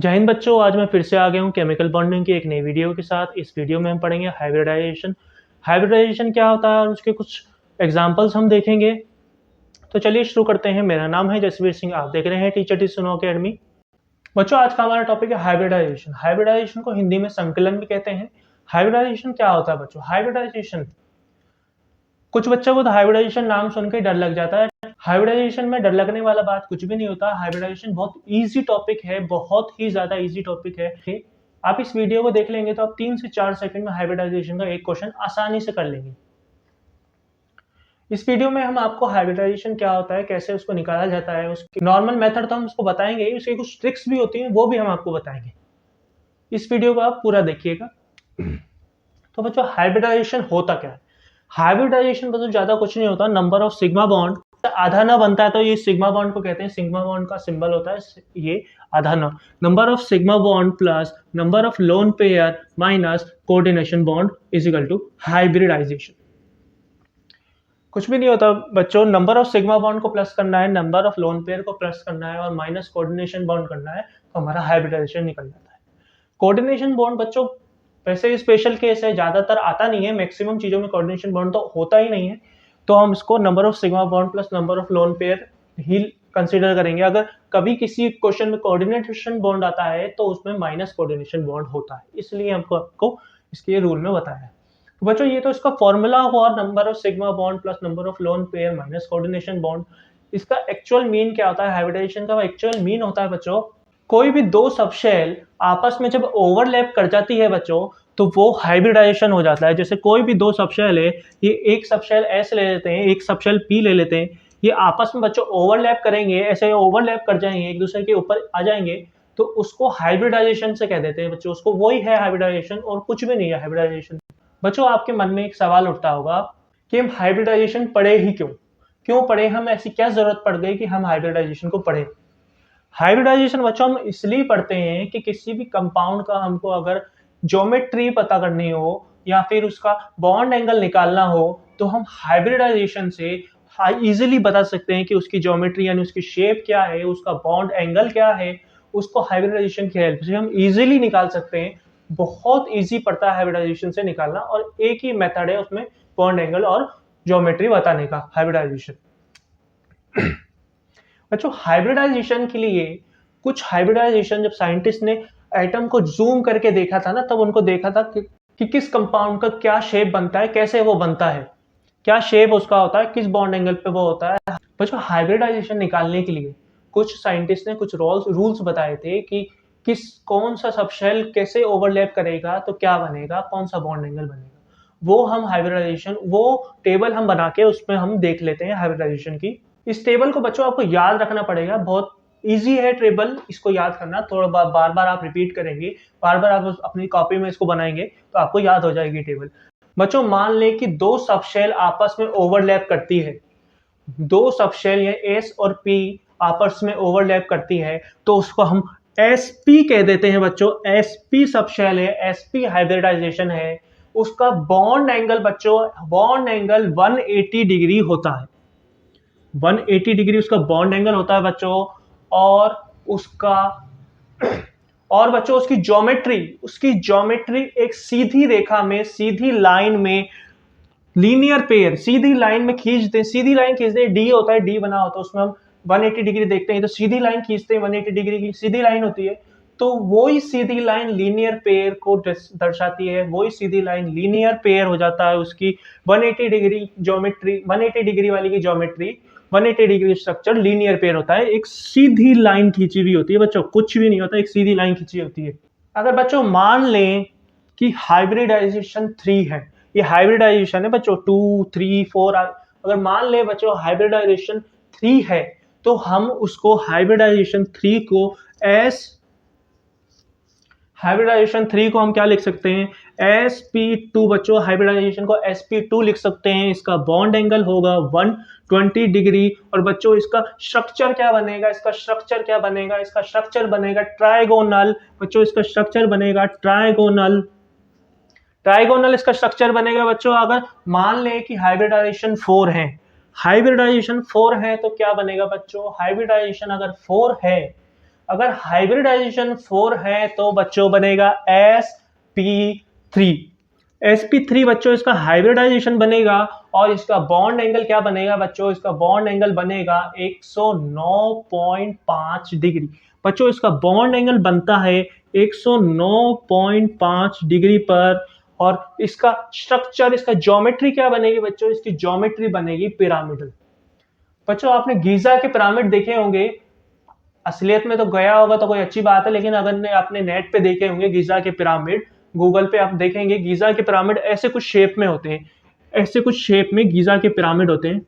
जय हिंद बच्चों, आज मैं फिर से आ गया हूँ केमिकल बॉन्डिंग की एक नई वीडियो के साथ। इस वीडियो में हम पढ़ेंगे हाइब्रिडाइजेशन। हाइब्रिडाइजेशन क्या होता है और उसके कुछ एग्जांपल्स हम देखेंगे। तो चलिए शुरू करते हैं। मेरा नाम है जसवीर सिंह, आप देख रहे हैं टीचर टी सुनो अकेडमी। बच्चों, आज का हमारा टॉपिक है हाइब्रिडाइजेशन। हाइब्रिडाइजेशन को हिंदी में संकलन भी कहते हैं। हाइब्रिडाइजेशन क्या होता है बच्चों? हाइब्रिडाइजेशन, कुछ बच्चों को तो हाइब्रिडाइजेशन नाम सुन के डर लग जाता है। हाइब्रिडाइजेशन में डर लगने वाला बात कुछ भी नहीं होता। हाइब्रिडाइजेशन बहुत इजी टॉपिक है, बहुत ही ज्यादा इजी टॉपिक है। आप इस वीडियो को देख लेंगे तो आप 3 से 4 सेकंड में हाइब्रिडाइजेशन का एक क्वेश्चन आसानी से कर लेंगे। इस वीडियो में हम आपको हाइब्रिडाइजेशन क्या होता है, कैसे उसको निकाला जाता है, उसकी नॉर्मल मेथड तो हम उसको बताएंगे, उसकी कुछ ट्रिक्स भी होती हैं वो भी हम आपको बताएंगे। इस वीडियो को आप पूरा देखिएगा। तो बच्चों, हाइब्रिडाइजेशन होता क्या है? हाइब्रिडाइजेशन बच्चों ज्यादा कुछ नहीं होता। नंबर ऑफ सिग्मा बॉन्ड आधा न बनता है तो ये सिग्मा बॉन्ड को कहते हैं। सिग्मा बॉन्ड का सिंबल होता है ये आधा न। Number of sigma bond plus number of lone pair minus coordination bond is equal to hybridization. कुछ भी नहीं होता बच्चों। नंबर ऑफ सिग्मा बॉन्ड को प्लस करना है, नंबर ऑफ लोन पेयर को प्लस करना है और माइनस कोऑर्डिनेशन बॉन्ड करना है, तो हमारा हाइब्रिडाइजेशन निकल जाता है। कोऑर्डिनेशन बॉन्ड बच्चों वैसे स्पेशल केस है, ज्यादातर आता नहीं है। मैक्सिमम चीजों में कोऑर्डिनेशन बॉन्ड तो होता ही नहीं है, तो हम इसको number of sigma bond plus number of lone pair he consider करेंगे। अगर कभी किसी क्वेश्चन में कोऑर्डिनेशन बॉन्ड आता है तो उसमें माइनस कोऑर्डिनेशन बॉन्ड होता है, इसलिए हमको आपको इसके रूल में बताया है। तो बच्चों, ये तो इसका फॉर्मूला हुआ, number of sigma bond plus number of lone pair minus coordination bond. इसका एक्चुअल मीन क्या होता है? हाइब्रिडाइजेशन का एक्चुअल मीन होता है बच्चों, कोई भी दो सबशेल आपस में जब ओवरलैप कर जाती है बच्चों तो वो हाइब्रिडाइजेशन हो जाता है। जैसे कोई भी दो सबशेल है, ये एक सबशेल एस ले लेते हैं, एक सबशेल पी ले लेते हैं, ये आपस में बच्चों ओवरलैप करेंगे, ऐसे ओवरलैप कर जाएंगे, एक दूसरे के ऊपर आ जाएंगे, तो उसको हाइब्रिडाइजेशन से कह देते हैं बच्चों। उसको वही है हाइब्रिडाइजेशन और कुछ भी नहीं है हाइब्रिडाइजेशन। बच्चों, आपके मन में एक सवाल उठता होगा कि हम हाइब्रिडाइजेशन पढ़े ही क्यों पढ़े, हम ऐसी क्या जरूरत पड़ गई कि हम हाइब्रिडाइजेशन को पढ़े। हाइब्रिडाइजेशन बच्चों हम इसलिए पढ़ते हैं कि किसी भी कंपाउंड का हमको अगर ज्योमेट्री पता करनी हो या फिर उसका बॉन्ड एंगल निकालना हो तो हम हाइब्रिडाइजेशन से इजीली बता सकते हैं कि उसकी ज्योमेट्री यानी उसकी शेप क्या है, उसका बॉन्ड एंगल क्या है। उसको हाइब्रिडाइजेशन की हेल्प से हम इजीली निकाल सकते हैं। बहुत इजी पड़ता है हाइब्रिडाइजेशन से निकालना, और एक ही मेथड है उसमें बॉन्ड एंगल और ज्योमेट्री बताने का, हाइब्रिडाइजेशन। बच्चों, हाइब्रिडाइजेशन के लिए कुछ हाइब्रिडाइजेशन जब साइंटिस्ट ने एटम को जूम करके देखा था ना, तब उनको देखा था कि किस कंपाउंड का क्या शेप बनता है, कैसे वो बनता है, क्या शेप उसका होता है, किस बॉन्ड एंगल पे वो होता है। बच्चों, हाइब्रिडाइजेशन निकालने के लिए कुछ साइंटिस्ट ने कुछ रूल्स बताए थे कि कौन सा सबशेल कैसे ओवरलैप करेगा तो क्या बनेगा, कौन सा बॉन्ड एंगल बनेगा। वो हम हाइब्रिडाइजेशन, वो टेबल हम बना के उसमें हम देख लेते हैं हाइब्रिडाइजेशन की। इस टेबल को बच्चों आपको याद रखना पड़ेगा, बहुत इजी है टेबल, इसको याद करना। थोड़ा बार बार आप रिपीट करेंगे, बार बार आप अपनी कॉपी में इसको बनाएंगे तो आपको याद हो जाएगी टेबल। बच्चों, मान लें कि दो सबशेल आपस में ओवरलैप करती है, दो सबशेल या एस और पी आपस में ओवरलैप करती है, तो उसको हम एसपी कह देते हैं बच्चों। एसपी सबशेल है, एसपी हाइब्रिडाइजेशन है। उसका बॉन्ड एंगल बच्चों, बॉन्ड एंगल 180 डिग्री होता है। 180 डिग्री उसका बॉन्ड एंगल होता है बच्चों। और बच्चों उसकी ज्योमेट्री एक सीधी रेखा में, सीधी लाइन में, लीनियर पेयर, सीधी लाइन में खींचते हैं। सीधी लाइन खींचते हैं, डी होता है, डी बना होता है, उसमें हम 180 डिग्री देखते हैं तो सीधी लाइन खींचते हैं, 180 डिग्री की सीधी लाइन होती है। तो वही सीधी लाइन लीनियर पेयर को दर्शाती है, वही सीधी लाइन लीनियर पेयर हो जाता है उसकी। 180 डिग्री ज्योमेट्री, 180 डिग्री वाली की geometry, 180 degree structure linear pair होता है। एक सीधी लाइन खींची हुई होती है बच्चों, कुछ भी नहीं होता, एक सीधी लाइन खींची होती है। अगर बच्चों मान लें कि हाइब्रिडाइजेशन 3 है, ये हाइब्रिडाइजेशन है बच्चों, 2, 3, 4, अगर मान ले बच्चों हाइब्रिडाइजेशन 3 है तो हम उसको हाइब्रिडाइजेशन 3 को हाइब्रिडाइजेशन 3 को हम क्या लिख सकते हैं? sp2 बच्चों, हाइब्रिडाइजेशन को sp2 लिख सकते हैं। इसका बॉन्ड एंगल होगा 120 डिग्री। और बच्चों, इसका स्ट्रक्चर क्या बनेगा? इसका स्ट्रक्चर बनेगा ट्राइगोनल। बच्चों, इसका स्ट्रक्चर बनेगा ट्राइगोनल। इसका स्ट्रक्चर बनेगा बच्चों। अगर मान ले कि हाइब्रिडाइजेशन 4 है, तो क्या बनेगा बच्चों? हाइब्रिडाइजेशन अगर 4 है, अगर हाइब्रिडाइजेशन 4 है तो बच्चों बनेगा sp3। sp3 बच्चों इसका हाइब्रिडाइजेशन बनेगा और इसका बॉन्ड एंगल क्या बनेगा बच्चों, इसका बॉन्ड एंगल बनेगा 109.5 डिग्री। बच्चों इसका बॉन्ड एंगल बनता है 109.5 डिग्री पर। और इसका स्ट्रक्चर, इसका ज्योमेट्री क्या बनेगी बच्चों, इसकी ज्योमेट्री बनेगी पिरामिडल। बच्चों आपने गीजा के पिरामिड देखे होंगे, असलियत में तो गया होगा तो कोई अच्छी बात है, लेकिन अगर आपने नेट पे देखे होंगे गीजा के पिरामिड, गूगल पे आप देखेंगे गीजा के पिरामिड ऐसे कुछ शेप में होते हैं, ऐसे कुछ शेप में गीजा के पिरामिड होते हैं।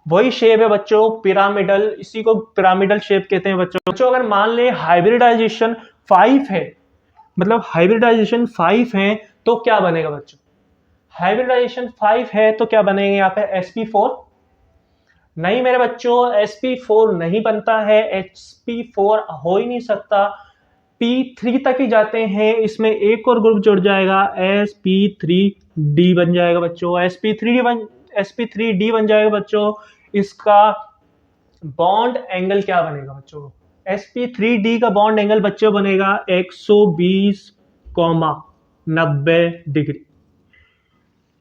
वही शेप है बच्चों पिरामिडल, इसी को पिरामिडल शेप कहते हैं बच्चों। अगर मान ले हाइब्रिडाइजेशन 5 है, मतलब हाइब्रिडाइजेशन 5 है तो क्या बनेगा बच्चों, हाइब्रिडाइजेशन 5 है तो क्या बनेगा यहाँ पे sp4। नहीं मेरे बच्चों sp4 नहीं बनता है, sp4 हो ही नहीं सकता, p3 तक ही जाते हैं, इसमें एक और ग्रुप जुड़ जाएगा sp3d बन जाएगा बच्चों। sp3d बन जाएगा बच्चों। इसका बॉन्ड एंगल क्या बनेगा बच्चों, sp3d का बॉन्ड एंगल बच्चों बनेगा 120,90 डिग्री।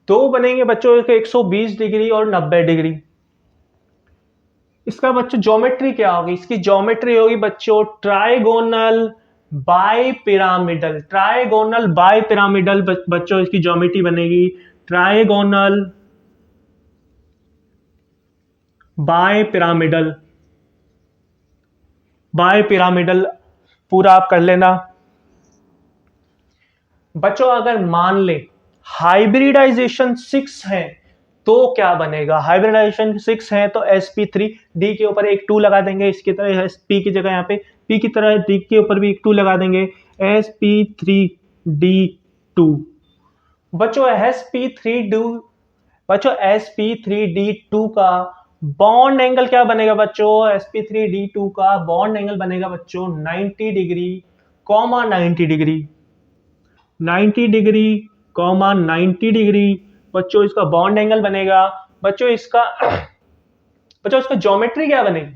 तो बनेंगे बच्चों इसके 120 डिग्री और 90 डिग्री। इसका बच्चों ज्योमेट्री क्या होगी, इसकी ज्योमेट्री होगी बच्चों trigonal bipyramidal. Trigonal bipyramidal बच्चों इसकी ज्योमेट्री बनेगी trigonal bipyramidal. Bipyramidal पूरा आप कर लेना बच्चों। अगर मान ले हाइब्रिडाइजेशन 6 है तो क्या बनेगा, हाइब्रिडाइजेशन 6 है तो sp3d के ऊपर एक 2 लगा देंगे, इसकी तरह p की जगह यहाँ पे p की तरह d के ऊपर भी एक 2 लगा देंगे, sp3d2। बच्चों sp3d2 का बॉन्ड एंगल क्या बनेगा बच्चों, sp3d2 का बॉन्ड एंगल बनेगा बच्चों 90 डिग्री, 90 डिग्री, 90 डिग्री, 90 डिग्री बच्चों इसका बॉन्ड एंगल बनेगा। बच्चों इसका ज्योमेट्री क्या बनेगी,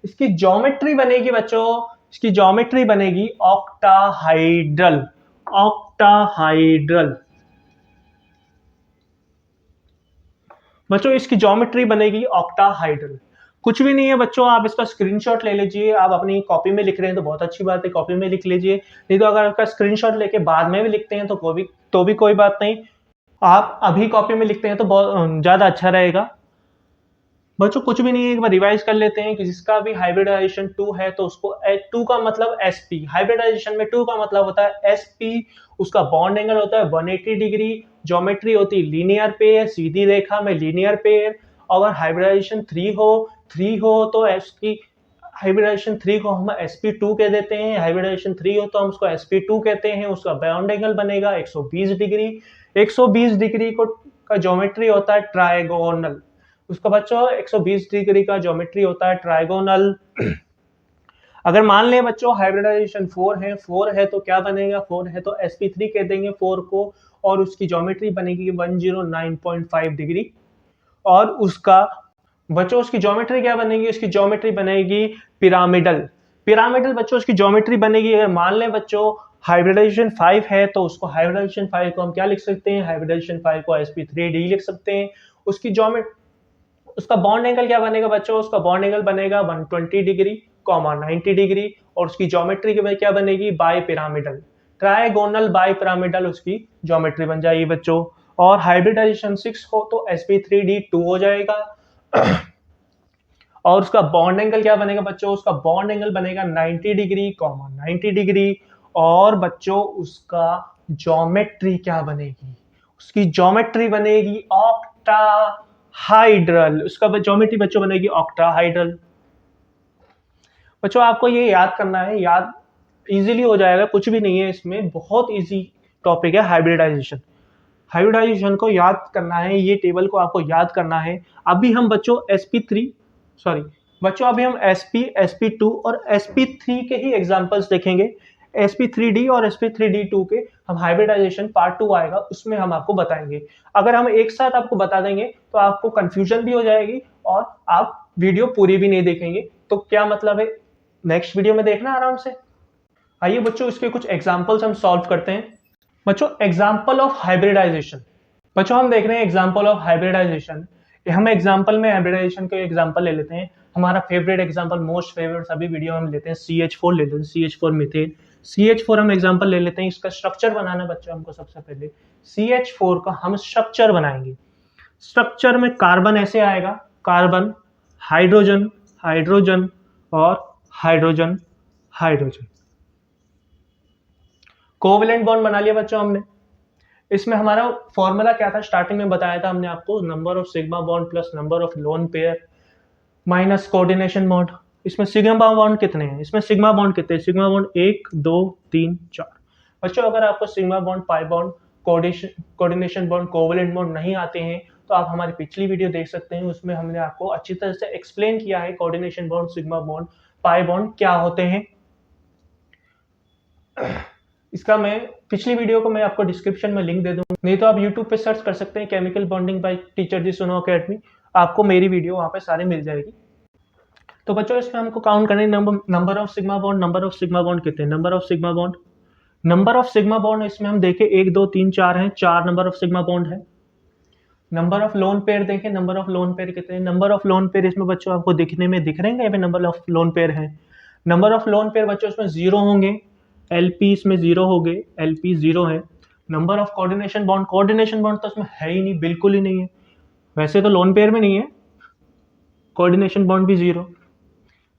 इसकी ज्योमेट्री बनेगी बच्चों, इसकी ज्योमेट्री बनेगी ऑक्टाहाइड्रल। ऑक्टाहाइड्रल बच्चों इसकी ज्योमेट्री बनेगी ऑक्टाहाइड्रल। कुछ भी नहीं है बच्चों, आप इसका स्क्रीनशॉट ले लीजिए, आप अपनी कॉपी में लिख रहे हैं तो बहुत अच्छी बात है, कॉपी में लिख लीजिए, नहीं तो अगर आपका स्क्रीनशॉट लेके बाद में भी लिखते हैं तो भी कोई बात नहीं, आप अभी कॉपी में लिखते हैं तो बहुत ज्यादा अच्छा रहेगा। बच्चों कुछ भी नहीं है, एक बार रिवाइज कर लेते हैं कि जिसका भी हाइब्रिडाइजेशन 2 है तो उसको 2 का मतलब sp, हाइब्रिडाइजेशन में 2 का मतलब होता है sp, उसका बॉन्ड एंगल होता है 180 डिग्री, ज्योमेट्री होती है लीनियर पेयर, सीधी रेखा में लीनियर पेयर। अगर हाइब्रिडाइजेशन 3 हो तो इसकी हाइब्रिडाइजेशन 3 को हम sp2 कह देते हैं, हाइब्रिडाइजेशन 3 हो तो हम उसको sp2 कहते हैं। उसका बॉन्ड एंगल बनेगा 120 डिग्री, 120 डिग्री का ज्योमेट्री होता है ट्राइगोनल, उसका बच्चों 120 डिग्री का ज्योमेट्री होता है ट्राइगोनल। अगर मान लें बच्चों हाइब्रिडाइजेशन 4 है तो क्या बनेगा, 4 है तो sp3 कह देंगे 4 को, और उसकी ज्योमेट्री बनेगी 109.5 डिग्री। और उसका बच्चों उसकी ज्योमेट्री क्या बनेगी, उसकी ज्योमेट्री बनेगी पिरामिडल। पिरामिडल बच्चों उसकी ज्योमेट्री बनेगी, अगर मान लें बच्चों हाइब्रिडाइजेशन 5 है तो उसको हाइब्रिडाइजेशन 5 को हम क्या लिख सकते हैं, हाइब्रिडाइजेशन 5 को sp3d लिख सकते हैं। उसकी ज्योमेट्री, उसका बॉन्ड एंगल क्या बनेगा बच्चों, उसका बॉन्ड एंगल बनेगा 120 डिग्री, 90 डिग्री, और उसकी ज्योमेट्री क्या बनेगी bipyramidal, trigonal bipyramidal उसकी ज्योमेट्री बन जाएगी बच्चों। और हाइब्रिडाइजेशन 6 हो तो sp3d2 हो जाएगा। और उसका बॉन्ड एंगल क्या बनेगा बच्चों, उसका बॉन्ड एंगल बनेगा 90 डिग्री, 90 डिग्री। और बच्चों उसका ज्योमेट्री क्या बनेगी, उसकी ज्योमेट्री बनेगी ऑक्टाहाइड्रल, उसका ज्योमेट्री बच्चों बनेगी ऑक्टाहाइड्रल। बच्चों आपको ये याद करना है, याद इजीली हो जाएगा, कुछ भी नहीं है इसमें, बहुत इजी टॉपिक है हाइब्रिडाइजेशन। हाइब्रिडाइजेशन को याद करना है, ये टेबल को आपको याद करना है। अभी हम बच्चों अभी हम sp2 और sp3 के ही एग्जांपल्स देखेंगे। sp3d और sp3d2 के हम हाइब्रिडाइजेशन पार्ट 2 आएगा, उसमें हम आपको बताएंगे। अगर हम एक साथ आपको बता देंगे तो आपको कंफ्यूजन भी हो जाएगी और आप वीडियो पूरी भी नहीं देखेंगे। तो क्या मतलब है, नेक्स्ट वीडियो में देखना आराम से। आइए बच्चों इसके कुछ एग्जाम्पल्स हम सॉल्व करते हैं। बच्चों एग्जाम्पल ऑफ हाइब्रिडाइजेशन, बच्चों हम देख रहे हैं एग्जाम्पल ऑफ हाइब्रिडाइजेशन। हम एग्जाम्पल में हाइब्रिडाइजेशन के एग्जाम्पल ले लेते हैं। हमारा फेवरेट एग्जाम्पल, मोस्ट फेवरेट सभी वीडियो हम लेते हैं CH4 ले लेते हैं, CH4 मीथेन। CH4 हम एग्जाम्पल ले लेते हैं। इसका स्ट्रक्चर बनाना बच्चों हमको सबसे पहले CH4 का हम स्ट्रक्चर बनाएंगे। स्ट्रक्चर में कार्बन ऐसे आएगा, कार्बन, हाइड्रोजन, हाइड्रोजन और हाइड्रोजन, हाइड्रोजन। कोवेलेंट बॉन्ड बना लिया बच्चों हमने। इसमें हमारा फॉर्मूला क्या था, स्टार्टिंग में बताया था हमने आपको, number of sigma bond plus number of lone pair minus coordination bond. इसमें सिग्मा बॉन्ड कितने हैं, इसमें सिग्मा बॉन्ड कितने हैं, सिग्मा बॉन्ड 1 2 3 4। बच्चों अगर आपको sigma bond, pi bond, coordination bond, covalent bond नहीं आते हैं तो आप हमारी पिछली वीडियो देख सकते हैं, उसमें हमने आपको अच्छी तरह से एक्सप्लेन किया है coordination bond, sigma bond, pi bond क्या होते हैं। इसका मैं पिछली वीडियो को मैं आपको डिस्क्रिप्शन में लिंक दे दूंगा, नहीं तो आप यूट्यूब पे सर्च कर सकते हैं केमिकल बॉन्डिंग बाय टीचर जी सुनो अकेडमी, आपको मेरी वीडियो वहाँ पे सारी मिल जाएगी। तो बच्चों इसमें हमको काउंट करने number of sigma bond, number of sigma bond कितने, number of sigma bond, number of sigma bond इसमें हम देखें 1 2 3 4 हैं, 4 नंबर ऑफ सिग्मा बॉन्ड है। नंबर ऑफ लोन पेयर देखें, नंबर ऑफ लोन पेयर कितने, नंबर ऑफ लोन पेयर इसमें बच्चों आपको दिखने में दिख रहे हैं, यहाँ पे नंबर ऑफ लोन पेयर है। नंबर ऑफ लोन पेयर बच्चों इसमें 0 होंगे, LP इसमें 0 हो गए, LP 0 है। Number of coordination bond, coordination bond तो इसमें है ही नहीं, बिल्कुल ही नहीं है, वैसे तो लोन पेयर में नहीं है, कोऑर्डिनेशन बॉन्ड भी 0।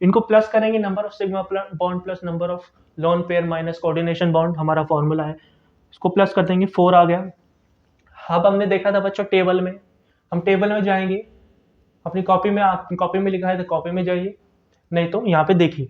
इनको प्लस करेंगे, number of sigma bond plus number of lone pair minus coordination bond, हमारा फॉर्मूला है, इसको प्लस कर देंगे, 4 आ गया। अब हमने देखा था बच्चों टेबल में, हम टेबल में जाएंगे, अपनी कॉपी में, आपकी कॉपी में लिखा है तो कॉपी में जाइए, नहीं तो यहाँ पे देखिए,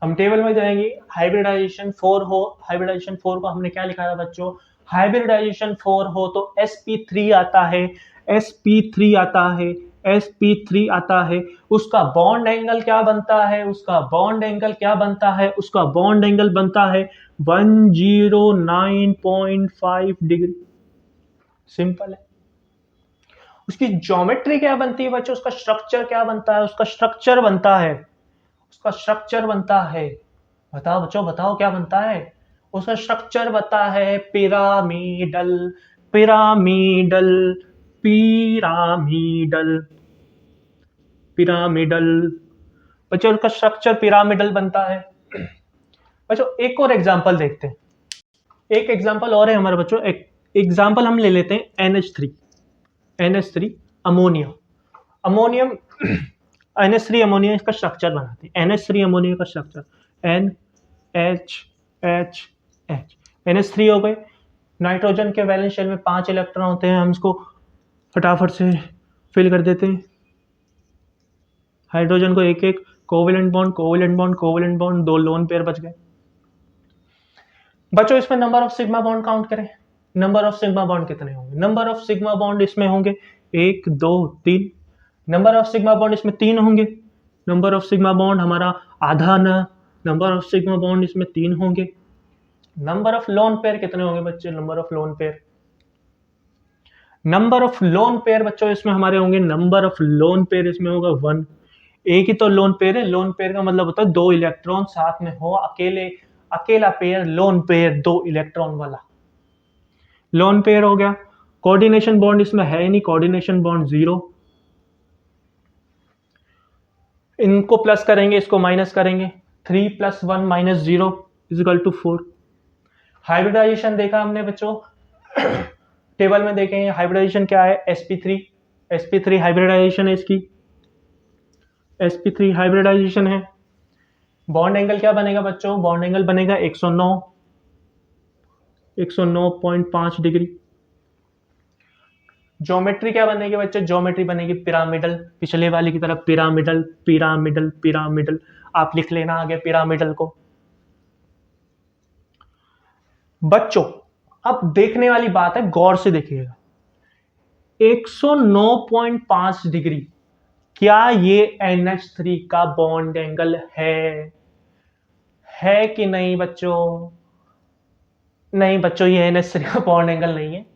हम टेबल में जाएंगे। हाइब्रिडाइजेशन 4 हो, हाइब्रिडाइजेशन 4 को हमने क्या लिखा था बच्चों, हाइब्रिडाइजेशन 4 हो तो sp3 आता है, sp3 आता है, sp3 आता है। उसका बॉन्ड एंगल क्या बनता है, उसका बॉन्ड एंगल क्या बनता है, उसका बॉन्ड एंगल बनता है 109.5 डिग्री। सिंपल है। उसकी ज्योमेट्री क्या बनती है बच्चों, उसका स्ट्रक्चर क्या बनता है, उसका स्ट्रक्चर बनता है, उसका स्ट्रक्चर बनता है, बताओ बच्चों बताओ क्या बनता है, उसका स्ट्रक्चर बनता है पिरामिडल, पिरामिडल, पिरामिडल, पिरामिडल। बच्चों उसका स्ट्रक्चर पिरामिडल बनता है। बच्चों एक और एग्जांपल देखते हैं, एक एग्जांपल और है हमारे बच्चों, एक एग्जांपल हम ले लेते हैं NH3, NH3 ammonia, ammonium NH3 ammonia इसका स्ट्रक्चर बनाते हैं, NH3 अमोनिया का स्ट्रक्चर NHHH, NH3 हो गए। नाइट्रोजन के वैलेंस शेल में 5 इलेक्ट्रॉन होते हैं, हम इसको फटाफट से फिल कर देते हैं। हाइड्रोजन को एक एक, covalent bond, covalent bond, covalent bond, 2 lone pair बच गए। बच्चों इसमें number of sigma bond count करें, नंबर ऑफ सिग्मा बॉन्ड कितने होंगे, नंबर ऑफ सिग्मा बॉन्ड इसमें होंगे 1 2 3, नंबर ऑफ सिग्मा बॉन्ड इसमें 3 होंगे, नंबर ऑफ सिग्मा बॉन्ड हमारा आधा ना, नंबर ऑफ सिग्मा बॉन्ड इसमें 3 होंगे। नंबर ऑफ लोन पेयर कितने होंगे बच्चे, number of lone pair, number of lone pair बच्चों इसमें हमारे होंगे, नंबर ऑफ लोन पेयर इसमें होगा 1। एक ही तो लोन पेयर है, लोन पेयर का मतलब होता है 2 इलेक्ट्रॉन साथ में हो, अकेला पेयर लोन पेयर 2 इलेक्ट्रॉन वाला लोन पेयर हो गया। कोऑर्डिनेशन बॉन्ड इसमें है नहीं, कोऑर्डिनेशन बॉन्ड 0। इनको प्लस करेंगे, इसको माइनस करेंगे, 3 + 1 - 0 = 4। हाइब्रिडाइजेशन देखा हमने बच्चों, टेबल में देखें हाइब्रिडाइजेशन क्या है, sp3, sp3 हाइब्रिडाइजेशन है इसकी, sp3 हाइब्रिडाइजेशन है। बॉन्ड एंगल क्या बनेगा बच्चों, बॉन्ड एंगल बनेगा 109.5 डिग्री। ज्योमेट्री क्या बनेगी बच्चों, ज्योमेट्री बनेगी पिरामिडल, पिछले वाले की तरफ पिरामिडल, पिरामिडल, पिरामिडल, आप लिख लेना आगे पिरामिडल को। बच्चों अब देखने वाली बात है, गौर से देखिएगा, 109.5 डिग्री, क्या ये NH3 का बॉन्ड एंगल है कि नहीं बच्चों, नहीं बच्चों ये NH3 का बॉन्ड एंगल नहीं है,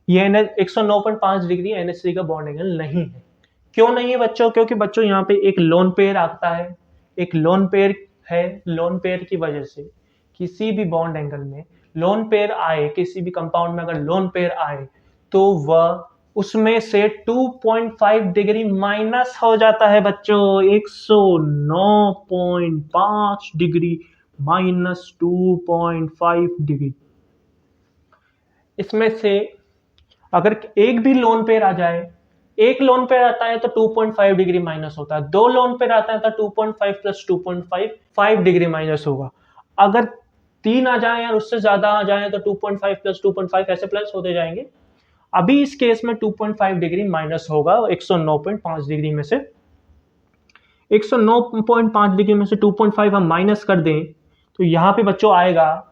ये 109.5 डिग्री NH3 का बॉन्ड एंगल नहीं है। क्यों नहीं है बच्चों, क्योंकि बच्चों यहाँ पे एक लोन पेयर आता है, एक लोन पेयर है, लोन पेयर की वजह से किसी भी बॉन्ड एंगल में लोन पेयर आए, किसी भी कंपाउंड में अगर लोन पेयर आए तो वह उसमें से 2.5 डिग्री माइनस हो जाता है बच्चों। 109.5 डिग्री माइनस 2.5 डिग्री। इसमें से अगर एक भी लोन पेयर आ जाए, एक लोन पेयर आता है तो 2.5 डिग्री माइनस होता है, दो लोन पेयर आता है तो 2.5 प्लस 2.5 5 डिग्री माइनस होगा। अगर तीन आ जाए या उससे ज्यादा आ जाए तो 2.5 प्लस 2.5 ऐसे प्लस होते जाएंगे। अभी इस केस में 2.5 डिग्री माइनस होगा 109.5 डिग्री में से। 109.5 डिग्री में से 2.5 हम माइनस कर दें तो यहां पे बच्चों आएगा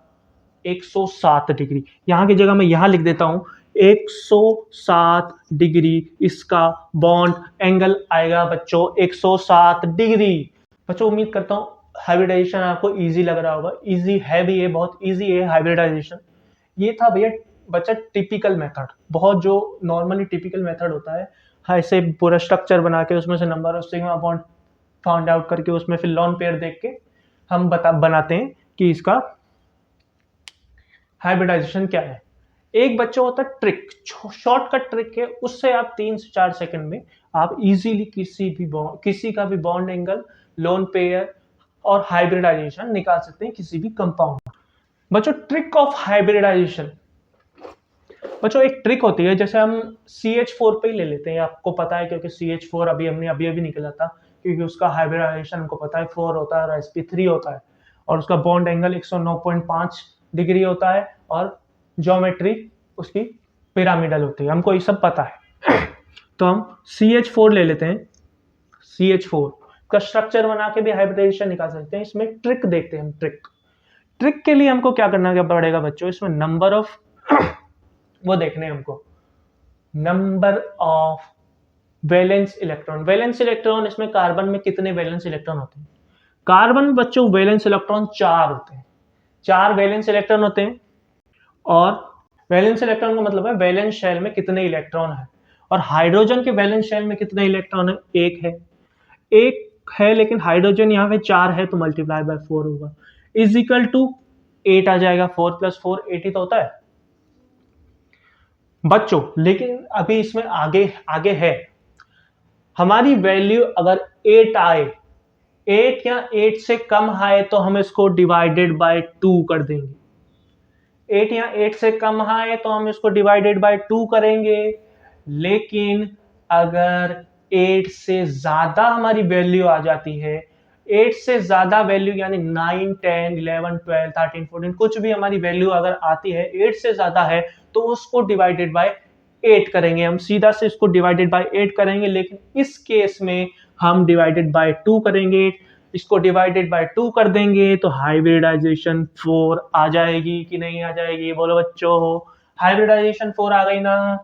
107 डिग्री। यहां की जगह मैं यहां लिख देता हूं 107 डिग्री इसका बॉन्ड एंगल आएगा बच्चों, 107 डिग्री। बच्चों उम्मीद करता हूं हाइब्रिडाइजेशन आपको इजी लग रहा होगा। इजी है भी, ये बहुत इजी है हाइब्रिडाइजेशन। ये था भैया बच्चा टिपिकल मेथड, बहुत जो नॉर्मली टिपिकल मेथड होता है, ऐसे पूरा स्ट्रक्चर बना के उसमें से number of sigma bond found out करके उसमें फिर लोन पेयर देख के हम बनाते हैं कि इसका हाइब्रिडाइजेशन क्या है। एक बच्चा होता है ट्रिक, शॉर्टकट ट्रिक है, उससे आप 3 से 4 सेकंड में आप इजीली किसी का भी बॉन्ड एंगल, लोन पेयर और हाइब्रिडाइजेशन निकाल सकते हैं किसी भी कंपाउंड। बच्चों ट्रिक ऑफ हाइब्रिडाइजेशन, बच्चों एक ट्रिक होती है, जैसे हम CH4 पे ही ले लेते हैं, आपको पता है क्योंकि CH4 हमने अभी निकला था, क्योंकि उसका हाइब्रिडाइजेशन हमको पता है 4 होता है और sp3 होता है और उसका बॉन्ड एंगल 109.5 डिग्री होता है और ज्योमेट्री उसकी पिरामिडल होती है, हमको ये सब पता है। तो हम CH4 ले लेते हैं, CH4 का स्ट्रक्चर बना के भी हाइब्रिडाइजेशन निकाल सकते हैं। इसमें ट्रिक देखते हैं हम। ट्रिक के लिए हमको क्या करना पड़ेगा बच्चों, इसमें नंबर ऑफ वो देखने हमको, number of valence electron. Valence electron इसमें कार्बन में कितने वैलेंस इलेक्ट्रॉन होते हैं? कार्बन में बच्चों वैलेंस इलेक्ट्रॉन 4 होते हैं, 4 वैलेंस इलेक्ट्रॉन होते हैं। और वैलेंस इलेक्ट्रॉन का मतलब है वैलेंस शेल में कितने इलेक्ट्रॉन है। और हाइड्रोजन के वैलेंस शेल में कितने इलेक्ट्रॉन है? एक है, लेकिन हाइड्रोजन यहाँ पे 4 है तो मल्टीप्लाई बाय 4 होगा, इज इक्वल टू 8 आ जाएगा। 4 प्लस 4 8 ही तो होता है बच्चों। लेकिन अभी इसमें आगे है, हमारी वैल्यू अगर 8 आए, 8 या 8 से कम आए तो हम इसको डिवाइडेड बाय 2 कर देंगे। 8 या 8 से कम आए तो हम इसको डिवाइडेड बाय 2 करेंगे। लेकिन अगर 8 से ज्यादा हमारी वैल्यू आ जाती है, 8 से ज्यादा वैल्यू यानी 9 10 11 12 13 14 कुछ भी हमारी वैल्यू अगर आती है 8 से ज्यादा है तो उसको डिवाइडेड बाय 8 करेंगे। हम सीधा से इसको डिवाइडेड बाय 8 करेंगे, लेकिन इस केस में हम डिवाइडेड बाय 2 करेंगे। इसको डिवाइडेड बाय 2 कर देंगे तो हाइब्रिडाइजेशन 4 आ जाएगी कि नहीं आ जाएगी? बोलो बच्चों, हाइब्रिडाइजेशन 4 आ गई ना?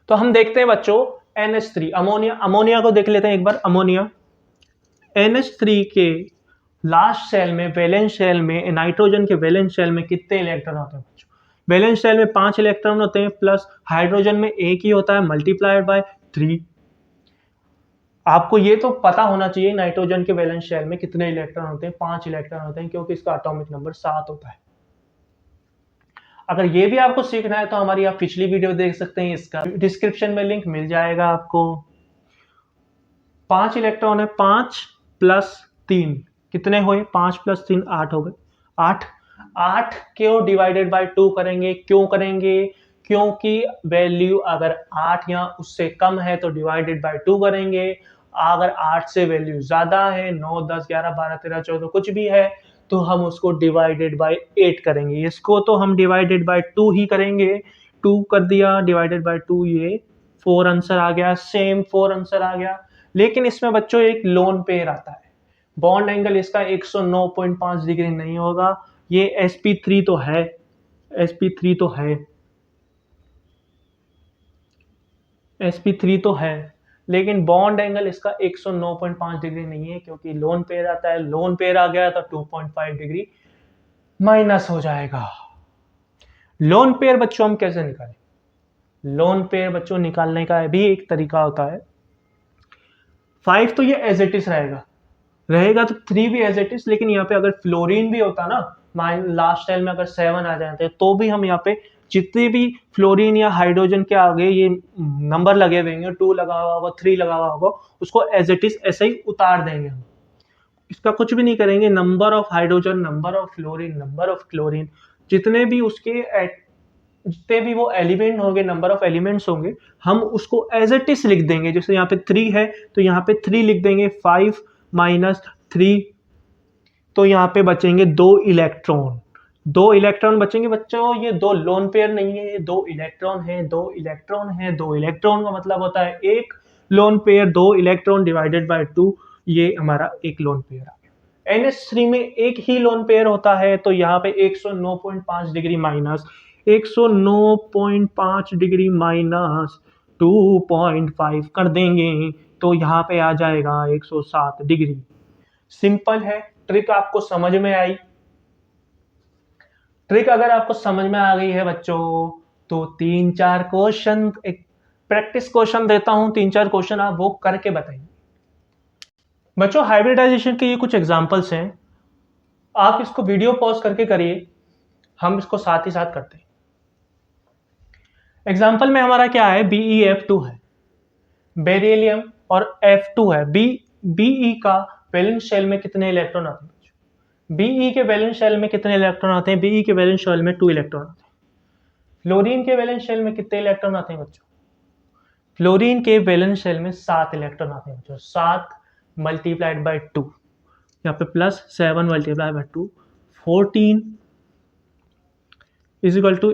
तो हम देखते हैं बच्चों NH3 अमोनिया को देख लेते हैं एक बार। अमोनिया NH3 के लास्ट शेल में, वैलेंस शेल में, नाइट्रोजन के वैलेंस शेल में कितने इलेक्ट्रॉन होते हैं बच्चों? वैलेंस शेल में 5 इलेक्ट्रॉन होते हैं, प्लस हाइड्रोजन में एक ही होता है, मल्टीप्लाइड बाय 3। आपको ये तो पता होना चाहिए नाइट्रोजन के वैलेंस शेल में कितने इलेक्ट्रॉन होते हैं, 5 इलेक्ट्रॉन होते हैं, क्योंकि इसका एटॉमिक नंबर 7 होता है। अगर ये भी आपको सीखना है तो हमारी आप पिछली वीडियो देख सकते हैं, इसका डिस्क्रिप्शन में लिंक मिल जाएगा आपको। 5 इलेक्ट्रॉन है, 5 प्लस 3 कितने हुए? 5 प्लस 3 8 हो गए। 8 क्यों डिवाइडेड बाय 2 करेंगे? क्यों करेंगे? क्योंकि वैल्यू अगर 8 या उससे कम है तो डिवाइडेड बाय 2 करेंगे। अगर 8 से वैल्यू ज्यादा है, 9 10 11 12 13 14 कुछ भी है, तो हम उसको डिवाइडेड बाय 8 करेंगे। इसको तो हम डिवाइडेड बाय 2 ही करेंगे। 2 कर दिया डिवाइडेड बाय 2, ये 4 आंसर आ गया, सेम 4 आंसर आ गया। लेकिन इसमें बच्चों एक लोन पेयर आता है, बॉन्ड एंगल इसका 109.5 डिग्री नहीं होगा। ये sp3 तो है, sp3 तो है, sp3 तो है, लेकिन बॉन्ड एंगल इसका 109.5 डिग्री नहीं है, क्योंकि लोन पेयर आता है। लोन पेयर आ गया तो 2.5 डिग्री माइनस हो जाएगा। लोन पेयर बच्चों हम कैसे निकालें? लोन पेयर बच्चों निकालने का भी एक तरीका होता है। 5 तो ये एज इट इज रहेगा, रहेगा तो 3 भी एज इट इज, लेकिन यहाँ पे अगर फ्लोरीन भी होता ना, लास्ट टाइम में अगर 7 आ जाते तो भी हम यहाँ पे जितने भी फ्लोरीन या हाइड्रोजन के आगे ये नंबर लगे हुए होंगे, 2 लगा हुआ होगा, 3 लगा हुआ होगा, उसको एज इट इज ऐसे ही उतार देंगे हम, इसका कुछ भी नहीं करेंगे। Number of hydrogen, number of fluorine, number of chlorine, जितने भी उसके जितने भी वो एलिमेंट होंगे, नंबर ऑफ एलिमेंट्स होंगे, हम उसको एज इट इज लिख देंगे। जैसे यहाँ पे 3 है तो यहाँ पे 3 लिख देंगे, 5 माइनस 3, तो यहाँ पे बचेंगे 2 इलेक्ट्रॉन। 2 इलेक्ट्रॉन बचेंगे बच्चों, ये 2 लोन पेयर नहीं है, ये 2 इलेक्ट्रॉन है, 2 इलेक्ट्रॉन है। 2 इलेक्ट्रॉन का मतलब होता है एक lone pair, 2 electron divided by 2, ये हमारा एक लोन पेयर आ गया। NH3 में एक ही लोन पेयर होता है, तो यहाँ पे 109.5 डिग्री माइनस 109.5 डिग्री माइनस 2.5 कर देंगे, तो यहाँ पे आ जाएगा 107 डिग्री। सिंपल है, ट्रिक आपको समझ में आई। ट्रिक अगर आपको समझ में आ गई है बच्चों, तो 3-4 क्वेश्चन, एक प्रैक्टिस क्वेश्चन देता हूं, 3-4 क्वेश्चन आप वो करके बताइए बच्चों। हाइब्रिडाइजेशन के ये कुछ एग्जांपल्स हैं, आप इसको वीडियो पॉज करके करिए, हम इसको साथ ही साथ करते हैं। एग्जाम्पल में हमारा क्या है, BeF2 है, बेरिलियम, और F2 है। Be का वैलेंस शेल में कितने इलेक्ट्रॉन आते हैं? Be के वैलेंस शेल में कितने इलेक्ट्रॉन आते हैं? Be के वैलेंस शेल में 2 इलेक्ट्रॉन आते हैं। फ्लोरीन के वैलेंस शेल में कितने इलेक्ट्रॉन आते हैं बच्चों? फ्लोरीन के वैलेंस शेल में 7 इलेक्ट्रॉन आते हैं बच्चों। 7 मल्टीप्लाइड बाय 2, यहाँ पे plus 7 multiplied by 2, 14 is equal to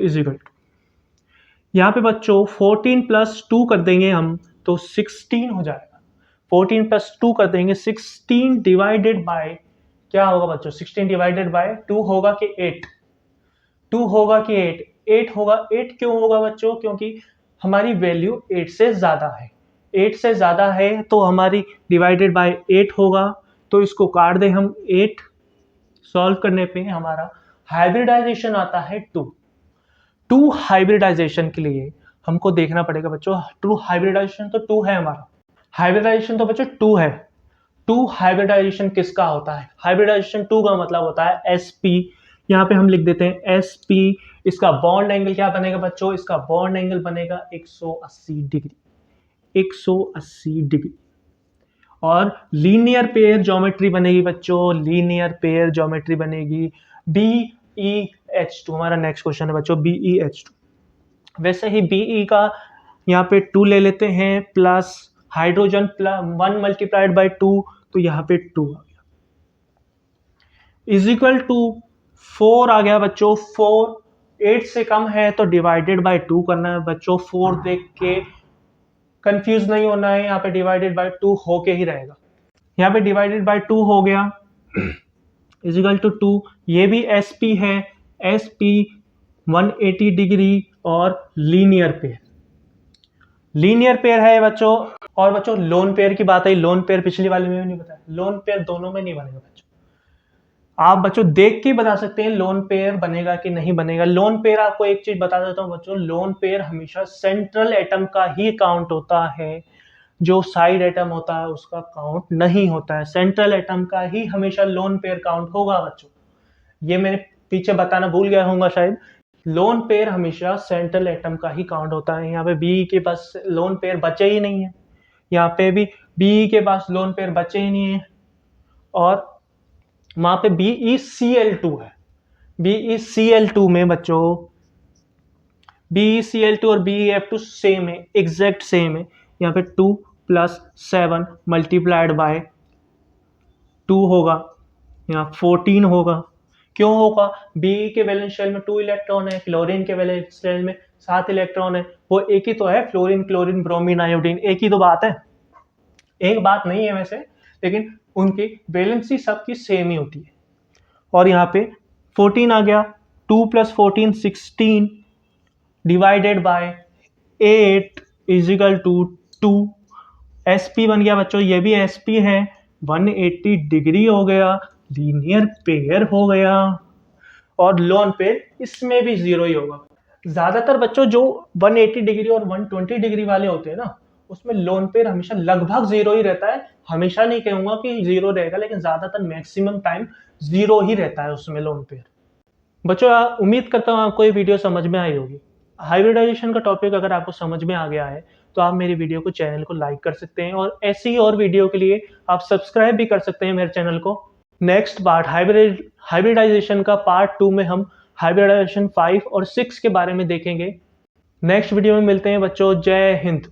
यहाँ पे बच्चों 14 प्लस 2 कर देंगे हम तो 16 हो जाएगा। 14 प्लस 2 कर देंगे, 16 डिवाइडेड बाय क्या होगा बच्चों? 16 डिवाइडेड बाय 2 होगा कि 8? 2 होगा कि 8? 8 होगा। 8 क्यों होगा बच्चों? क्योंकि हमारी वैल्यू 8 से ज़्यादा है। 8 से ज़्यादा है तो हमारी डिवाइडेड बाय 8 होगा, तो इसको काट दें हम 8। सॉल्व करने पे हमारा हाइब्रिडाइजेशन आता है 2 हाइब्रिडाइजेशन के लिए हमको देखना पड़ेगा बच्चों, ट्रू हाइब्रिडाइजेशन तो 2 है हमारा, हाइब्रिडाइजेशन तो बच्चों 2 है। 2 हाइब्रिडाइजेशन किसका होता है? हाइब्रिडाइजेशन 2 का मतलब होता है sp, यहाँ पे हम लिख देते हैं sp। इसका बॉन्ड एंगल क्या बनेगा बच्चों? इसका बॉन्ड एंगल बनेगा 180 डिग्री, 180 डिग्री। और लीनियर पेयर ज्योमेट्री बनेगी बच्चों, लीनियर पेयर ज्योमेट्री बनेगी। BeH2 हमारा नेक्स्ट क्वेश्चन है बच्चों, BeH2। वैसे ही Be का यहाँ पे 2 ले लेते हैं, प्लस हाइड्रोजन 1 मल्टीप्लाइड बाय 2, तो यहाँ पे 2 आ गया, इज इक्वल टू 4 आ गया बच्चों। 4 8 से कम है तो डिवाइडेड बाय 2 करना है बच्चों। 4 देख के कंफ्यूज नहीं होना है, यहाँ पे डिवाइडेड बाय 2 होके ही रहेगा। यहाँ पे डिवाइडेड बाय 2 हो गया, इज इक्वल टू 2। ये भी sp है, sp 180 डिग्री और लीनियर पेयर, लीनियर पेयर है बच्चों। और बच्चों लोन पेयर की बात आई, लोन पेयर पिछली वाले में भी नहीं बताया, लोन पेयर दोनों में नहीं बनेगा बच्चों। आप बच्चों देख के बता सकते हैं लोन पेयर बनेगा कि नहीं बनेगा। लोन पेयर आपको एक चीज बता देता हूं बच्चों, लोन पेयर हमेशा सेंट्रल एटम का ही काउंट होता है, जो साइड एटम होता है उसका काउंट नहीं होता है। सेंट्रल एटम का ही हमेशा लोन पेयर काउंट होगा बच्चों। ये मैंने पीछे बताना भूल गया होऊंगा शायद, लोन पेयर हमेशा सेंट्रल एटम का ही काउंट होता है। यहाँ पे बी के पास लोन पेयर बचे ही नहीं है, यहाँ पे भी बी के पास लोन पेयर बचे ही नहीं है, और वहां पे BeCl2 है। BeCl2 में बच्चों BeCl2 और BeF2 सेम है, एग्जैक्ट सेम है। यहाँ पे 2 प्लस 7 मल्टीप्लाइड बाय 2 होगा, यहाँ 14 होगा। क्यों होगा? Be के वैलेंस शेल में 2 इलेक्ट्रॉन है, क्लोरीन के वैलेंस शेल में 7 इलेक्ट्रॉन है। वो एक ही तो है, फ्लोरीन, क्लोरीन, ब्रोमीन, आयोडीन, एक ही तो बात है। एक बात नहीं है वैसे, लेकिन उनकी वैलेंसी सबकी सेम ही होती है। और यहाँ पे 14 आ गया, 2 plus 14 16 divided by 8 is equal to 2। sp बन गया बच्चों, ये भी sp है, 180 डिग्री हो गया, लीनियर पेयर हो गया। और लोन पेयर इसमें भी 0 ही होगा। ज्यादातर बच्चों जो 180 डिग्री और 120 डिग्री वाले होते हैं ना, उसमें लोन पेयर हमेशा लगभग जीरो ही रहता है। हमेशा नहीं कहूंगा कि जीरो रहेगा, लेकिन ज्यादातर मैक्सिमम टाइम जीरो ही रहता है उसमें लोन पेयर। बच्चों उम्मीद करता हूँ आपको ये वीडियो समझ में आई होगी। हाइब्रिडाइजेशन का टॉपिक अगर आपको समझ में आ गया है तो आप मेरी वीडियो को, चैनल को लाइक कर सकते हैं, और ऐसी ही और वीडियो के लिए आप सब्सक्राइब भी कर सकते हैं मेरे चैनल को। नेक्स्ट पार्ट हाइब्रिडाइजेशन का पार्ट 2 में हम हाइब्रिडाइजेशन 5 और 6 के बारे में देखेंगे। नेक्स्ट वीडियो में मिलते हैं बच्चों। जय हिंद।